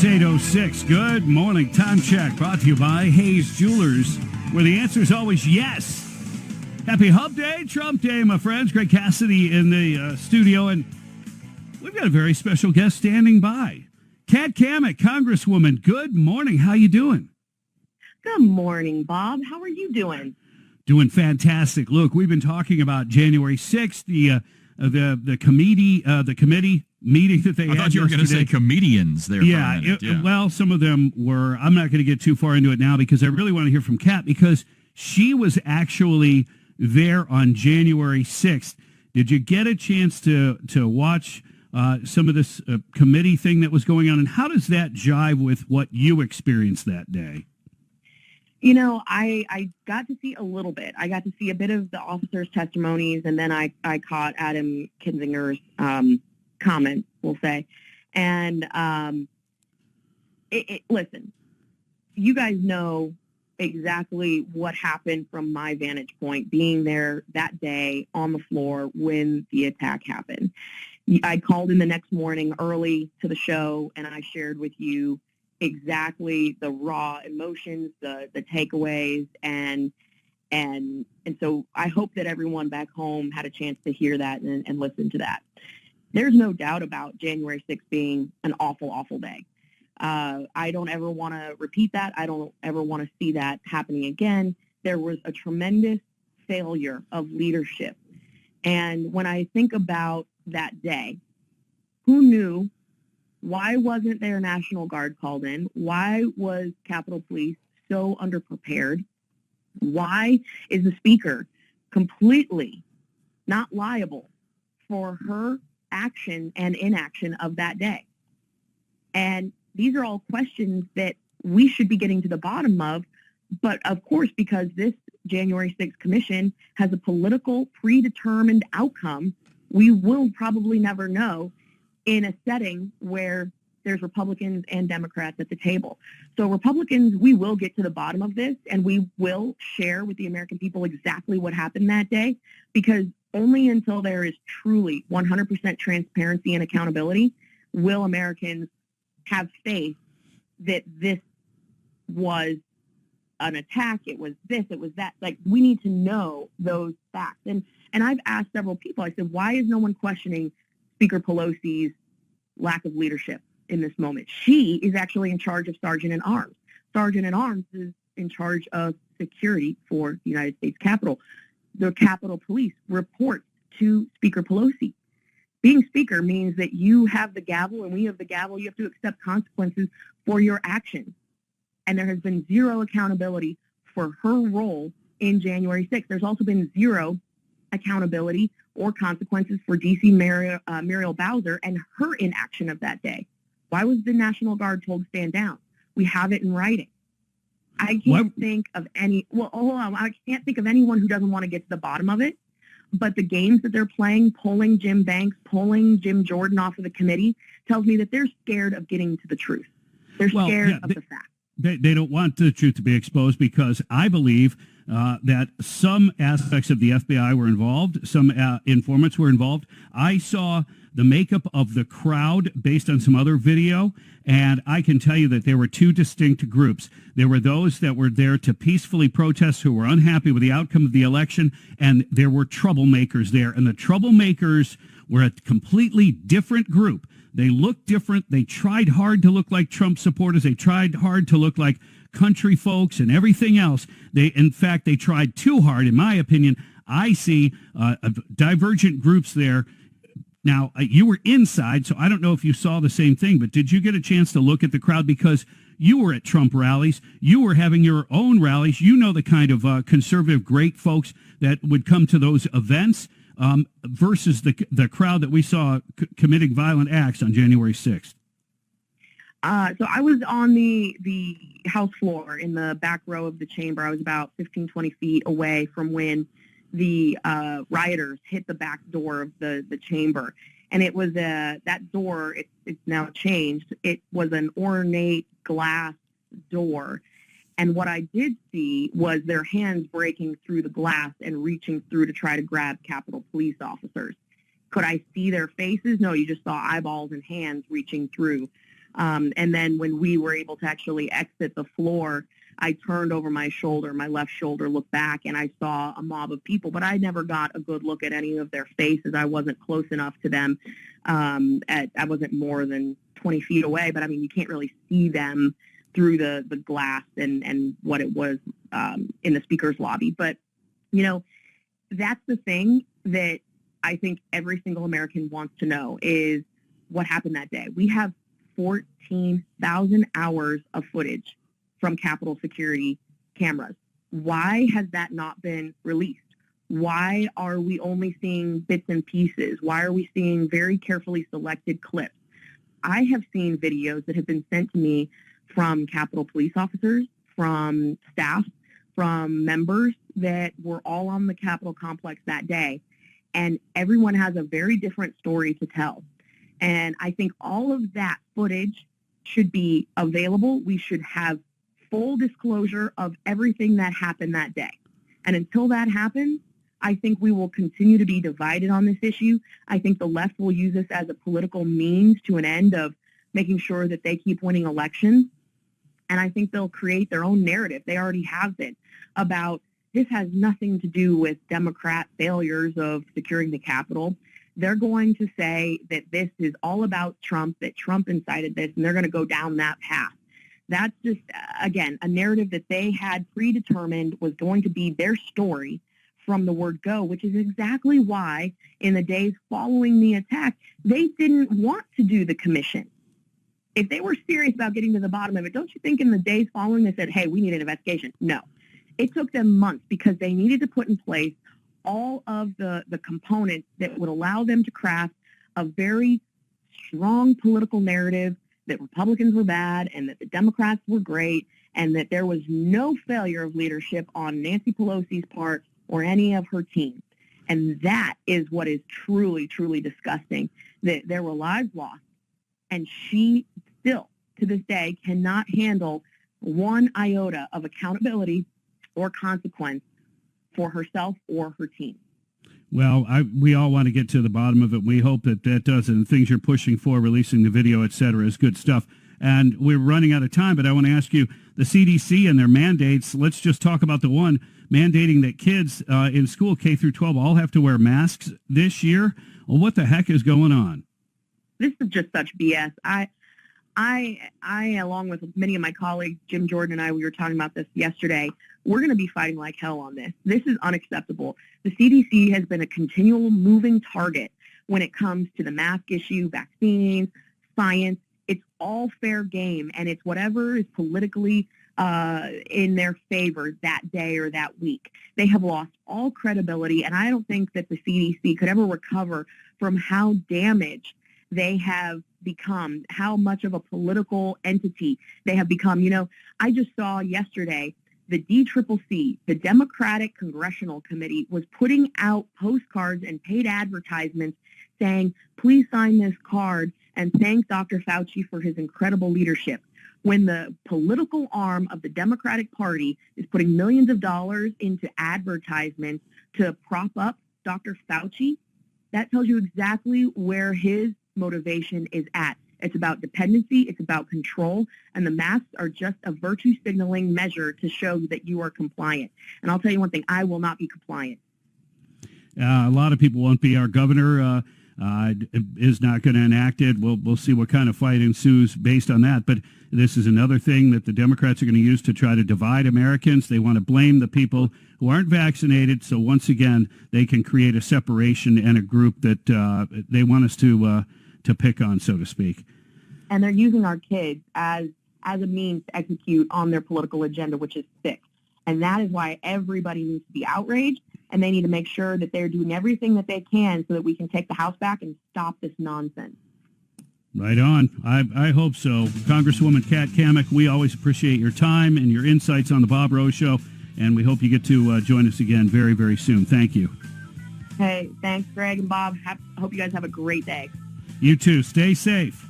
It's 8:06. Good morning. Time check brought to you by Hayes Jewelers, where the answer is always yes. Happy Hub Day, Trump Day, my friends. Greg Cassidy in the studio, and we've got a very special guest standing by. Cammack, Congresswoman. Good morning. How you doing? Good morning, Bob. How are you doing? Doing fantastic. Look, we've been talking about January 6th, the committee meeting that they had. I thought you were going to say comedians there. Yeah, for a minute. Well, some of them were. I'm not going to get too far into it now because I really want to hear from Kat because she was actually there on January 6th. Did you get a chance to watch some of this committee thing that was going on, and how does that jive with what you experienced that day? You know, I got to see a little bit. I got to see a bit of the officers' testimonies, and then I caught Adam Kinzinger's comment, we'll say. And listen, you guys know exactly what happened from my vantage point, being there that day on the floor when the attack happened. I called in the next morning early to the show, and I shared with you exactly the raw emotions, the takeaways, and so I hope that everyone back home had a chance to hear that and listen to that. There's no doubt about January 6th being an awful, awful day. I don't ever want to repeat that. I don't ever want to see that happening again. There was a tremendous failure of leadership. And when I think about that day, who knew? Why wasn't there National Guard called in? Why was Capitol Police so underprepared? Why is the Speaker completely not liable for her action and inaction of that day? And these are all questions that we should be getting to the bottom of. But of course, because this January 6th commission has a political predetermined outcome, we will probably never know in a setting where there's Republicans and Democrats at the table. So Republicans, we will get to the bottom of this, and we will share with the American people exactly what happened that day, because only until there is truly 100% transparency and accountability will Americans have faith that this was an attack, it was this, it was that. Like, we need to know those facts. And I've asked several people, I said, why is no one questioning Speaker Pelosi's lack of leadership in this moment? She is actually in charge of Sergeant at Arms. Sergeant at Arms is in charge of security for the United States Capitol. The Capitol Police report to Speaker Pelosi. Being Speaker means that you have the gavel, and when you have the gavel, you have to accept consequences for your actions. And there has been zero accountability for her role in January 6th. There's also been zero accountability or consequences for D.C. Muriel Bowser and her inaction of that day. Why was the National Guard told to stand down? We have it in writing. I can't think of any, I can't think of anyone who doesn't want to get to the bottom of it, but the games that they're playing, pulling Jim Banks, pulling Jim Jordan off of the committee, tells me that they're scared of getting to the truth. They're scared of the facts. They don't want the truth to be exposed because I believe that some aspects of the FBI were involved, some informants were involved. I saw the makeup of the crowd based on some other video, and I can tell you that there were two distinct groups. There were those that were there to peacefully protest who were unhappy with the outcome of the election, and there were troublemakers there, and the troublemakers were a completely different group. They looked different. They tried hard to look like Trump supporters. They tried hard to look like country folks and everything else. In fact, they tried too hard, in my opinion. I see divergent groups there. Now, you were inside, so I don't know if you saw the same thing, but did you get a chance to look at the crowd? Because you were at Trump rallies. You were having your own rallies. You know the kind of conservative great folks that would come to those events. Versus the crowd that we saw committing violent acts on January 6th? So I was on the House floor in the back row of the chamber. I was about 15, 20 feet away from when the rioters hit the back door of the chamber. And it was that door, it's now changed. It was an ornate glass door. And what I did see was their hands breaking through the glass and reaching through to try to grab Capitol Police officers. Could I see their faces? No, you just saw eyeballs and hands reaching through. And then when we were able to actually exit the floor, I turned over my shoulder, my left shoulder, looked back, and I saw a mob of people, but I never got a good look at any of their faces. I wasn't close enough to them. I wasn't more than 20 feet away, but I mean, you can't really see them through the glass and what it was in the speaker's lobby. But, you know, that's the thing that I think every single American wants to know is what happened that day. We have 14,000 hours of footage from Capitol security cameras. Why has that not been released? Why are we only seeing bits and pieces? Why are we seeing very carefully selected clips? I have seen videos that have been sent to me from Capitol police officers, from staff, from members that were all on the Capitol complex that day. And everyone has a very different story to tell. And I think all of that footage should be available. We should have full disclosure of everything that happened that day. And until that happens, I think we will continue to be divided on this issue. I think the left will use this as a political means to an end of making sure that they keep winning elections. And I think they'll create their own narrative. They already have been about this has nothing to do with Democrat failures of securing the Capitol. They're going to say that this is all about Trump, that Trump incited this, and they're going to go down that path. That's just, again, a narrative that they had predetermined was going to be their story from the word go, which is exactly why in the days following the attack, they didn't want to do the commission. If they were serious about getting to the bottom of it, don't you think in the days following they said, hey, we need an investigation? No. It took them months because they needed to put in place all of the components that would allow them to craft a very strong political narrative that Republicans were bad and that the Democrats were great and that there was no failure of leadership on Nancy Pelosi's part or any of her team. And that is what is truly, truly disgusting, that there were lives lost. And she still, to this day, cannot handle one iota of accountability or consequence for herself or her team. Well, we all want to get to the bottom of it. We hope that that does, and things you're pushing for, releasing the video, et cetera, is good stuff. And we're running out of time, but I want to ask you, the CDC and their mandates, let's just talk about the one mandating that kids in school, K through 12, all have to wear masks this year. Well, what the heck is going on? This is just such BS. I, along with many of my colleagues, Jim Jordan and I, we were talking about this yesterday. We're going to be fighting like hell on this. This is unacceptable. The CDC has been a continual moving target when it comes to the mask issue, vaccines, science. It's all fair game, and it's whatever is politically in their favor that day or that week. They have lost all credibility, and I don't think that the CDC could ever recover from how damaged they have become, how much of a political entity they have become. You know, I just saw yesterday the DCCC, the Democratic Congressional Committee, was putting out postcards and paid advertisements saying, please sign this card and thank Dr. Fauci for his incredible leadership. When the political arm of the Democratic Party is putting millions of dollars into advertisements to prop up Dr. Fauci, that tells you exactly where his motivation is at. It's about dependency, it's about control, and the masks are just a virtue signaling measure to show that you are compliant. And I'll tell you one thing, I will not be compliant. A lot of people won't be. Our governor is not going to enact it. We'll see what kind of fight ensues based on that. But this is another thing that the Democrats are going to use to try to divide Americans. They want to blame the people who aren't vaccinated. So once again, they can create a separation and a group that they want us to pick on, so to speak. And they're using our kids as a means to execute on their political agenda, which is sick. And that is why everybody needs to be outraged, and they need to make sure that they're doing everything that they can so that we can take the House back and stop this nonsense. Right on. I hope so. Congresswoman Kat Cammack, we always appreciate your time and your insights on the Bob Rose Show, and we hope you get to join us again very, very soon. Thank you. Hey, thanks, Greg and Bob. Hope you guys have a great day. You too. Stay safe.